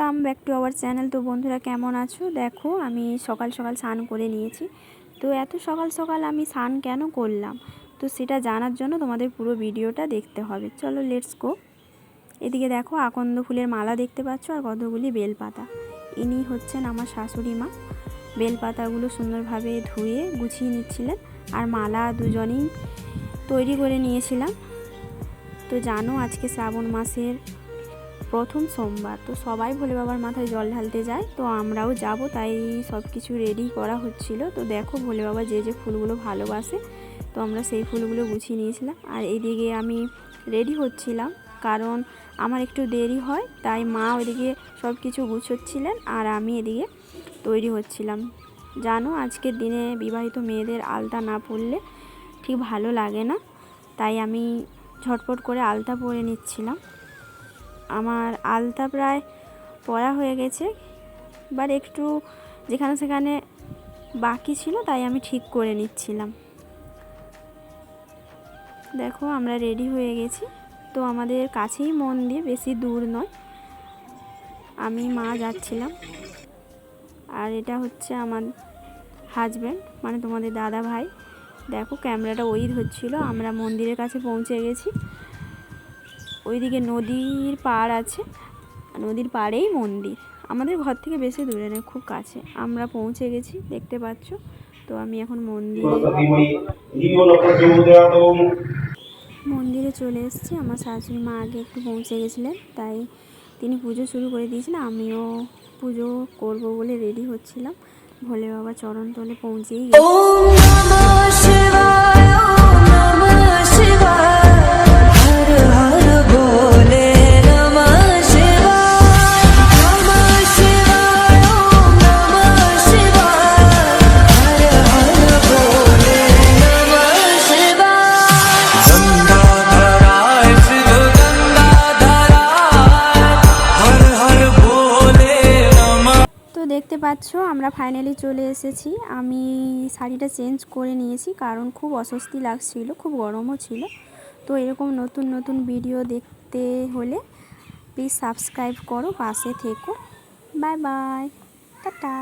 Welcome back to our channel. তো বন্ধুরা কেমন আছো? দেখো আমি সকাল সকাল স্নান করে নিয়েছি। তো এত সকাল সকাল আমি স্নান কেন করলাম, তো সেটা জানার জন্য তোমাদের পুরো ভিডিওটা দেখতে হবে। চলো লেটস গো। এদিকে দেখো আকন্দ ফুলের মালা দেখতে পাচ্ছ আর কতগুলি বেলপাতা। ইনি হচ্ছেন আমার শাশুড়ি মা। বেলপাতাগুলো সুন্দরভাবে ধুয়ে গুছিয়ে নিচ্ছিলেন আর মালা দুজনেই তৈরি করে নিয়েছিলাম। তো জানো আজকে শ্রাবণ মাসের প্রথম সোমবার, তো সবাই ভোলে বাবার মাথায় জল ঢালতে যায়, তো আমরাও যাব, তাই সব কিছু রেডি করা হচ্ছিল। তো দেখো ভোলে বাবা যে যে ফুলগুলো ভালোবাসে, তো আমরা সেই ফুলগুলো গুছিয়ে নিয়েছিলাম। আর এইদিকে আমি রেডি হচ্ছিলাম, কারণ আমার একটু দেরি হয়, তাই মা ওইদিকে সব কিছু গুছোচ্ছিলেন আর আমি এদিকে তৈরি হচ্ছিলাম। জানো আজকের দিনে বিবাহিত মেয়েদের আলতা না পরলে ঠিক ভালো লাগে না, তাই আমি ঝটপট করে আলতা পরে নিচ্ছিলাম। আমার আলতা প্রায় পরা হয়ে গেছে, বাট একটু যেখানে সেখানে বাকি ছিল, তাই আমি ঠিক করে নিচ্ছিলাম। দেখো আমরা রেডি হয়ে গেছি। তো আমাদের কাছেই মন্দির, বেশি দূর নয়। আমি মা যাচ্ছিলাম, আর এটা হচ্ছে আমার হাজব্যান্ড, মানে তোমাদের দাদা ভাই। দেখো ক্যামেরাটা ওই ধরছিল। আমরা মন্দিরের কাছে পৌঁছে গেছি। ওইদিকে নদীর পাড় আছে, নদীর পাড়েই মন্দির। আমাদের ঘর থেকে বেশি দূরে নেই, খুব কাছে। আমরা পৌঁছে গেছি, দেখতে পাচ্ছ। তো আমি এখন মন্দিরে চলে এসেছি। আমার শাশুড়ি মা আগে একটু পৌঁছে গেছিলেন, তাই তিনি পুজো শুরু করে দিয়েছিলেন। আমিও পুজো করব বলে রেডি হচ্ছিলাম। ভোলে বাবা চরণ তলে পৌঁছেই গেছি। দেখতে পাচ্ছ আমরা ফাইনালি চলে এসেছি। আমি শাড়িটা চেঞ্জ করে নিয়েছি, কারণ খুব অস্বস্তি লাগছিল, খুব গরমও ছিল। তো এরকম নতুন নতুন ভিডিও দেখতে হলে প্লিজ সাবস্ক্রাইব করো, পাশে থেকো। Bye bye, tata.